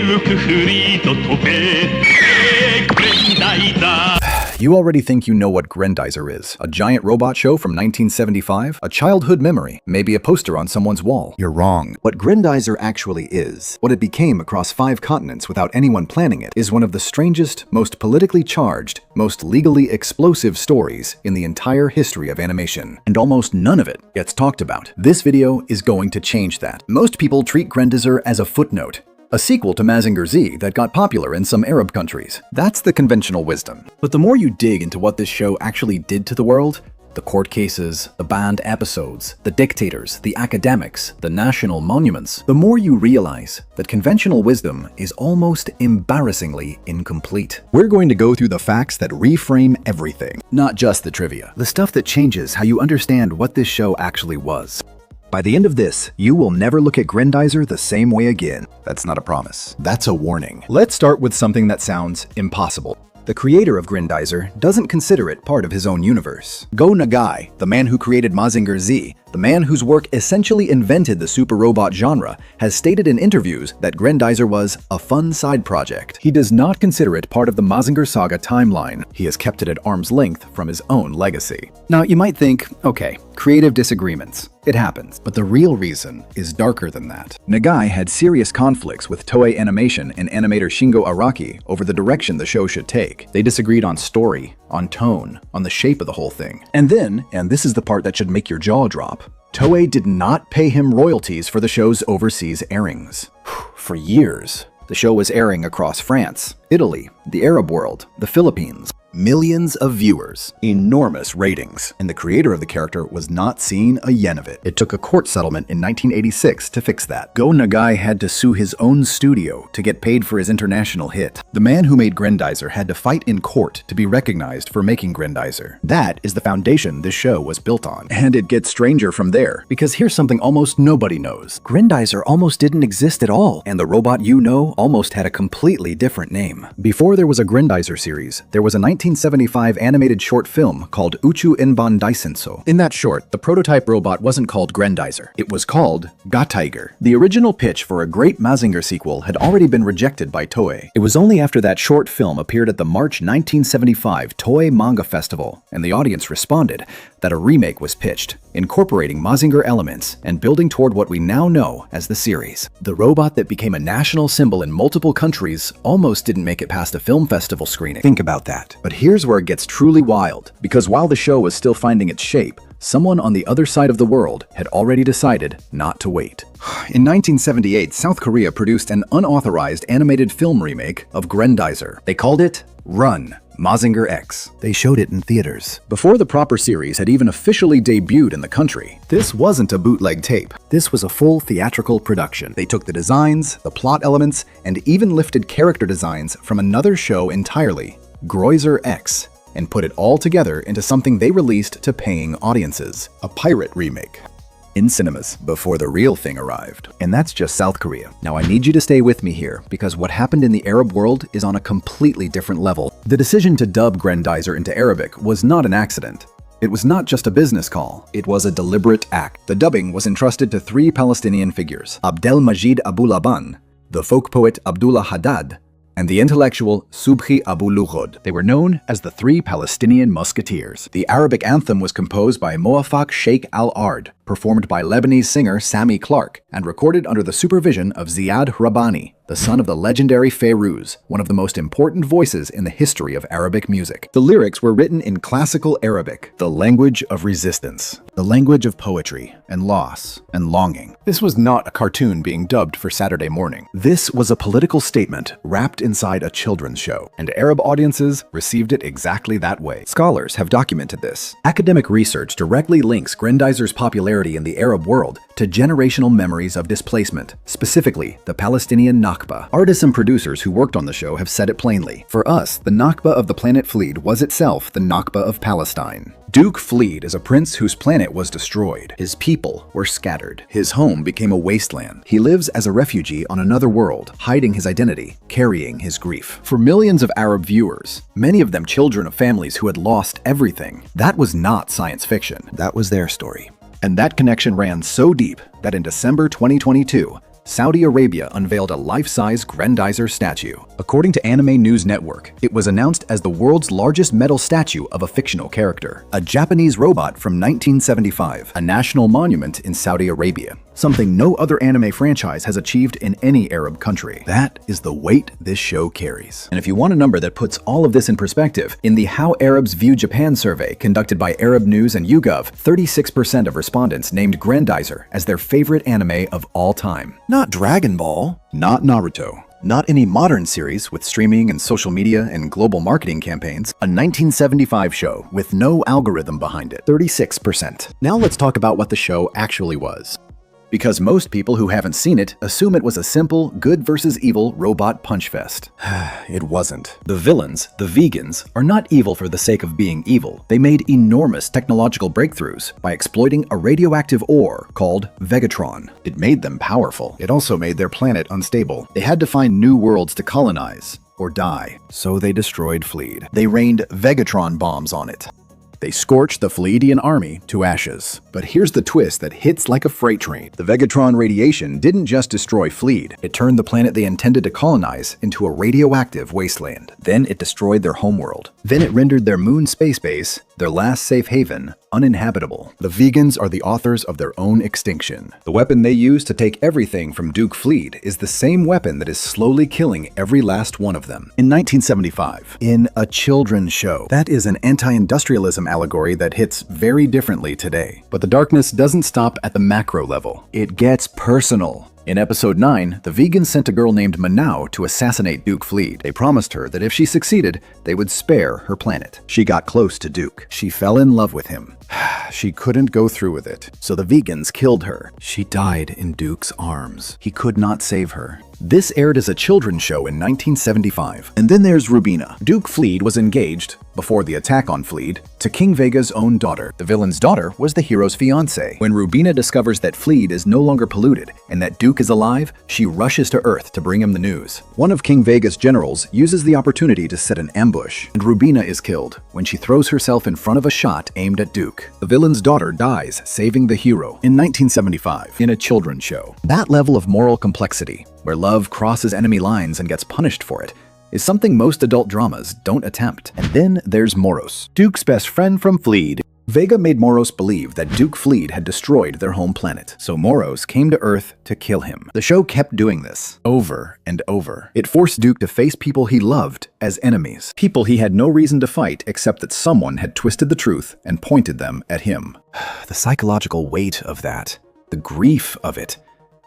ゆくフリーと飛べグレンダイザー You already think you know what Grendizer is. A giant robot show from 1975? A childhood memory? Maybe a poster on someone's wall? You're wrong. What Grendizer actually is, what it became across 5 continents without anyone planning it, is one of the strangest, most politically charged, most legally explosive stories in the entire history of animation. And almost none of it gets talked about. This video is going to change that. Most people treat Grendizer as a footnote. A sequel to Mazinger Z that got popular in some Arab countries. That's the conventional wisdom. But the more you dig into what this show actually did to the world, the court cases, the banned episodes, the dictators, the academics, the national monuments, the more you realize that conventional wisdom is almost embarrassingly incomplete. We're going to go through the facts that reframe everything, not just the trivia. The stuff that changes how you understand what this show actually was. By the end of this, you will never look at Grendizer the same way again. That's not a promise. That's a warning. Let's start with something that sounds impossible. The creator of Grendizer doesn't consider it part of his own universe. Go Nagai, the man who created Mazinger Z, the man whose work essentially invented the super robot genre, has stated in interviews that Grendizer was a fun side project. He does not consider it part of the Mazinger Saga timeline. He has kept it at arm's length from his own legacy. Now, you might think, okay, creative disagreements. It happens, but the real reason is darker than that. Nagai had serious conflicts with Toei Animation and animator Shingo Araki over the direction the show should take. They disagreed on story, on tone, on the shape of the whole thing. And then, and this is the part that should make your jaw drop, Toei did not pay him royalties for the show's overseas airings. For years, the show was airing across France, Italy, the Arab world, the Philippines. Millions of viewers, enormous ratings, and the creator of the character was not seeing a yen of it. It took a court settlement in 1986 to fix that. Go Nagai had to sue his own studio to get paid for his international hit. The man who made Grendizer had to fight in court to be recognized for making Grendizer. That is the foundation this show was built on. And it gets stranger from there, because here's something almost nobody knows. Grendizer almost didn't exist at all, and the robot you know almost had a completely different name. Before there was a Grendizer series, there was a 1975 animated short film called Uchu Inban Daisenso. In that short, the prototype robot wasn't called Grendizer. It was called Gatiger. The original pitch for a great Mazinger sequel had already been rejected by Toei. It was only after that short film appeared at the March 1975 Toei Manga Festival, and the audience responded, that a remake was pitched, incorporating Mazinger elements and building toward what we now know as the series. The robot that became a national symbol in multiple countries almost didn't make it past a film festival screening. Think about that. But here's where it gets truly wild, because while the show was still finding its shape, someone on the other side of the world had already decided not to wait. In 1978, South Korea produced an unauthorized animated film remake of Grendizer. They called it Run, Mazinger X. They showed it in theaters. Before the proper series had even officially debuted in the country, this wasn't a bootleg tape. This was a full theatrical production. They took the designs, the plot elements, and even lifted character designs from another show entirely, Grendizer X, and put it all together into something they released to paying audiences, a pirate remake. In cinemas before the real thing arrived. And that's just South Korea. Now I need you to stay with me here, because what happened in the Arab world is on a completely different level. The decision to dub Grendizer into Arabic was not an accident. It was not just a business call, it was a deliberate act. The dubbing was entrusted to 3 Palestinian figures, Abdelmajid Abulaban, the folk poet Abdullah Haddad, and the intellectual Subhi Abu Lughod. They were known as the 3 Palestinian Musketeers. The Arabic anthem was composed by Moafak Sheikh Al-Ard, performed by Lebanese singer Sami Clark, and recorded under the supervision of Ziad Rabbani, the son of the legendary Fairuz, one of the most important voices in the history of Arabic music. The lyrics were written in classical Arabic, the language of resistance, the language of poetry and loss and longing. This was not a cartoon being dubbed for Saturday morning. This was a political statement wrapped inside a children's show, and Arab audiences received it exactly that way. Scholars have documented this. Academic research directly links Grendizer's popularity in the Arab world to generational memories of displacement, specifically the Palestinian Nakba. Artists and producers who worked on the show have said it plainly. For us, the Nakba of the planet Fleed was itself the Nakba of Palestine. Duke Fleed is a prince whose planet was destroyed. His people were scattered. His home became a wasteland. He lives as a refugee on another world, hiding his identity, carrying his grief. For millions of Arab viewers, many of them children of families who had lost everything, that was not science fiction. That was their story. And that connection ran so deep that in December 2022, Saudi Arabia unveiled a life-size Grendizer statue. According to Anime News Network, it was announced as the world's largest metal statue of a fictional character, a Japanese robot from 1975, a national monument in Saudi Arabia, something no other anime franchise has achieved in any Arab country. That is the weight this show carries. And if you want a number that puts all of this in perspective, in the How Arabs View Japan survey conducted by Arab News and YouGov, 36% of respondents named Grendizer as their favorite anime of all time. Not Dragon Ball, not Naruto, not any modern series with streaming and social media and global marketing campaigns, a 1975 show with no algorithm behind it, 36%. Now let's talk about what the show actually was. Because most people who haven't seen it assume it was a simple good versus evil robot punch fest. It wasn't. The villains, the vegans, are not evil for the sake of being evil. They made enormous technological breakthroughs by exploiting a radioactive ore called Vegatron. It made them powerful. It also made their planet unstable. They had to find new worlds to colonize or die. So they destroyed Fleet. They rained Vegatron bombs on it. They scorched the Fleetian army to ashes. But here's the twist that hits like a freight train. The Vegatron radiation didn't just destroy Fleet. It turned the planet they intended to colonize into a radioactive wasteland. Then it destroyed their homeworld. Then it rendered their moon space base, their last safe haven, uninhabitable. The vegans are the authors of their own extinction. The weapon they use to take everything from Duke Fleet is the same weapon that is slowly killing every last one of them. In 1975, in a children's show, that is an anti-industrialism allegory that hits very differently today. But the darkness doesn't stop at the macro level. It gets personal. In episode 9, the vegans sent a girl named Manao to assassinate Duke Fleet. They promised her that if she succeeded, they would spare her planet. She got close to Duke. She fell in love with him. She couldn't go through with it, so the vegans killed her. She died in Duke's arms. He could not save her. This aired as a children's show in 1975. And then there's Rubina. Duke Fleet was engaged, before the attack on Fleet, to King Vega's own daughter. The villain's daughter was the hero's fiancé. When Rubina discovers that Fleet is no longer polluted and that Duke is alive, she rushes to Earth to bring him the news. One of King Vega's generals uses the opportunity to set an ambush, and Rubina is killed when she throws herself in front of a shot aimed at Duke. The villain's daughter dies, saving the hero in 1975 in a children's show. That level of moral complexity, where love crosses enemy lines and gets punished for it, is something most adult dramas don't attempt. And then there's Moros, Duke's best friend from Fleet. Vega made Moros believe that Duke Fleet had destroyed their home planet, so Moros came to Earth to kill him. The show kept doing this, over and over. It forced Duke to face people he loved as enemies, people he had no reason to fight except that someone had twisted the truth and pointed them at him. The psychological weight of that, the grief of it,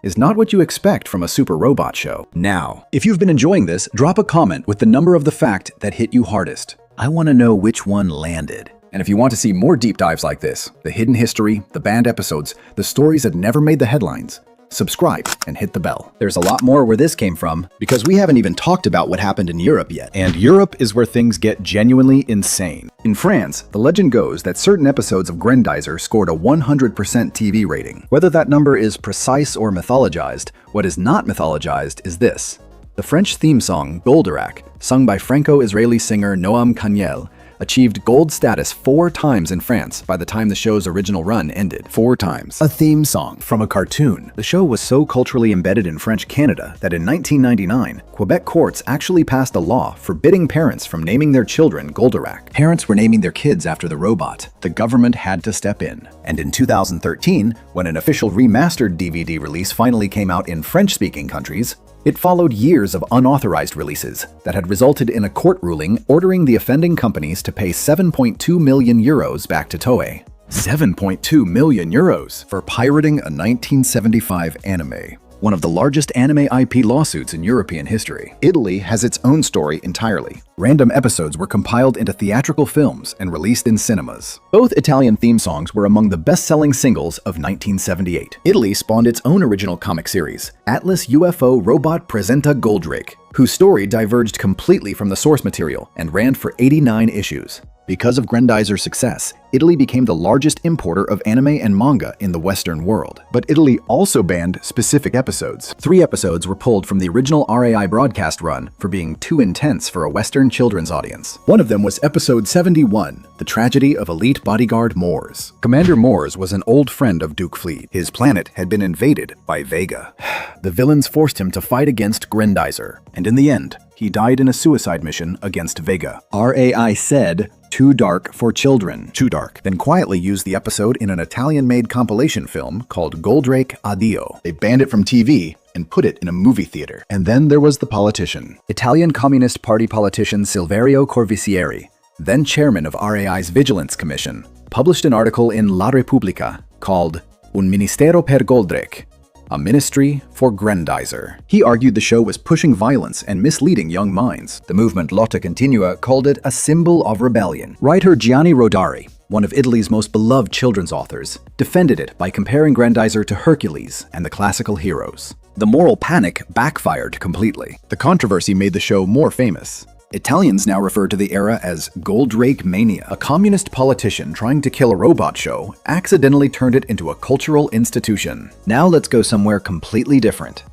is not what you expect from a super robot show. Now, if you've been enjoying this, drop a comment with the number of the fact that hit you hardest. I want to know which one landed. And if you want to see more deep dives like this, the hidden history, the banned episodes, the stories that never made the headlines, subscribe and hit the bell. There's a lot more where this came from, because we haven't even talked about what happened in Europe yet. And Europe is where things get genuinely insane. In France, the legend goes that certain episodes of Grendizer scored a 100% TV rating. Whether that number is precise or mythologized, what is not mythologized is this. The French theme song, Goldorak, sung by Franco-Israeli singer Noam Kaniel, achieved gold status 4 times in France by the time the show's original run ended. 4 times. A theme song from a cartoon. The show was so culturally embedded in French Canada that in 1999, Quebec courts actually passed a law forbidding parents from naming their children Goldorak. Parents were naming their kids after the robot. The government had to step in. And in 2013, when an official remastered DVD release finally came out in French-speaking countries, it followed years of unauthorized releases that had resulted in a court ruling ordering the offending companies to pay 7.2 million euros back to Toei. 7.2 million euros for pirating a 1975 anime. One of the largest anime IP lawsuits in European history. Italy has its own story entirely. Random episodes were compiled into theatrical films and released in cinemas. Both Italian theme songs were among the best-selling singles of 1978. Italy spawned its own original comic series, Atlas UFO Robot Presenta Goldorak, whose story diverged completely from the source material and ran for 89 issues. Because of Grendizer's success, Italy became the largest importer of anime and manga in the Western world. But Italy also banned specific episodes. 3 episodes were pulled from the original RAI broadcast run for being too intense for a Western children's audience. One of them was episode 71, The Tragedy of Elite Bodyguard Moors. Commander Moors was an old friend of Duke Fleet. His planet had been invaded by Vega. The villains forced him to fight against Grendizer, and in the end, he died in a suicide mission against Vega. RAI said, "Too dark for children." Too dark. Then quietly used the episode in an Italian-made compilation film called Goldorak Addio. They banned it from TV and put it in a movie theater. And then there was the politician. Italian Communist Party politician Silverio Corvisieri, then chairman of RAI's Vigilance Commission, published an article in La Repubblica called Un Ministero per Goldorak, a ministry for Grendizer. He argued the show was pushing violence and misleading young minds. The movement Lotta Continua called it a symbol of rebellion. Writer Gianni Rodari, one of Italy's most beloved children's authors, defended it by comparing Grendizer to Hercules and the classical heroes. The moral panic backfired completely. The controversy made the show more famous. Italians now refer to the era as Goldorak mania. A communist politician trying to kill a robot show accidentally turned it into a cultural institution. Now let's go somewhere completely different.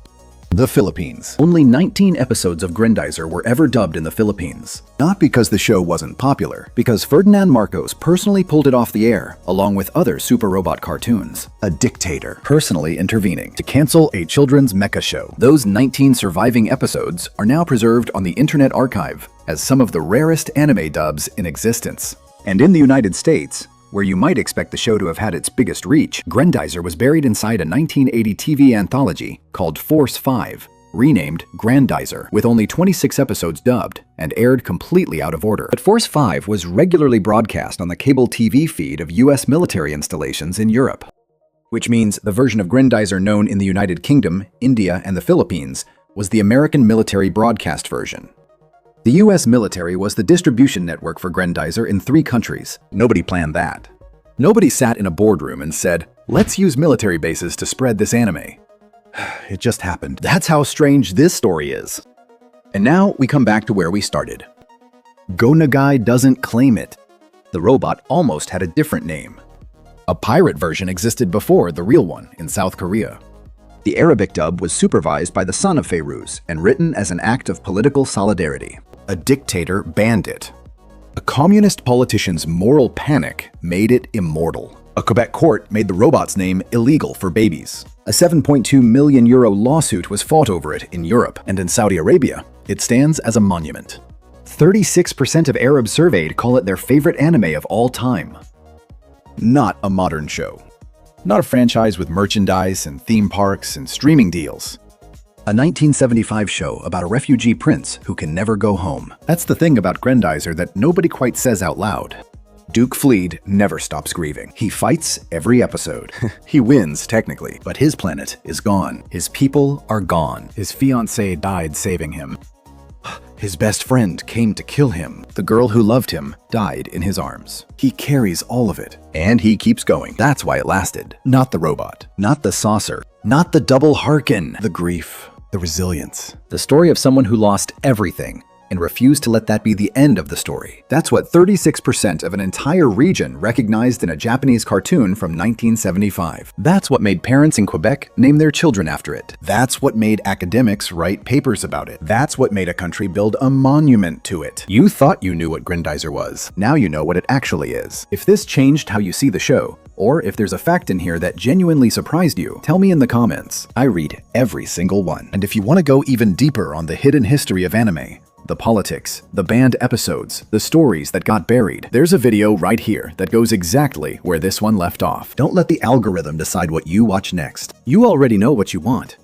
The Philippines. Only 19 episodes of Grendizer were ever dubbed in the Philippines. Not because the show wasn't popular, because Ferdinand Marcos personally pulled it off the air, along with other Super Robot cartoons. A dictator personally intervening to cancel a children's mecha show. Those 19 surviving episodes are now preserved on the Internet Archive as some of the rarest anime dubs in existence. And in the United States, where you might expect the show to have had its biggest reach, Grendizer was buried inside a 1980 TV anthology called Force 5, renamed Grendizer, with only 26 episodes dubbed and aired completely out of order. But Force 5 was regularly broadcast on the cable TV feed of US military installations in Europe, which means the version of Grendizer known in the United Kingdom, India, and the Philippines was the American military broadcast version. The US military was the distribution network for Grendizer in 3 countries. Nobody planned that. Nobody sat in a boardroom and said, "Let's use military bases to spread this anime." It just happened. That's how strange this story is. And now we come back to where we started. Go Nagai doesn't claim it. The robot almost had a different name. A pirate version existed before the real one in South Korea. The Arabic dub was supervised by the son of Fairuz and written as an act of political solidarity. A dictator banned it. A communist politician's moral panic made it immortal. A Quebec court made the robot's name illegal for babies. A 7.2 million euro lawsuit was fought over it in Europe, and in Saudi Arabia, it stands as a monument. 36% of Arabs surveyed call it their favorite anime of all time. Not a modern show. Not a franchise with merchandise and theme parks and streaming deals. A 1975 show about a refugee prince who can never go home. That's the thing about Grendizer that nobody quite says out loud. Duke Fleet never stops grieving. He fights every episode. He wins, technically, but his planet is gone. His people are gone. His fiancée died saving him. His best friend came to kill him. The girl who loved him died in his arms. He carries all of it, and he keeps going. That's why it lasted. Not the robot, not the saucer, not the double Harkin. The grief, the resilience. The story of someone who lost everything and refused to let that be the end of the story. That's what 36% of an entire region recognized in a Japanese cartoon from 1975. That's what made parents in Quebec name their children after it. That's what made academics write papers about it. That's what made a country build a monument to it. You thought you knew what Grendizer was. Now you know what it actually is. If this changed how you see the show, or if there's a fact in here that genuinely surprised you, tell me in the comments. I read every single one. And if you want to go even deeper on the hidden history of anime, the politics, the banned episodes, the stories that got buried, there's a video right here that goes exactly where this one left off. Don't let the algorithm decide what you watch next. You already know what you want.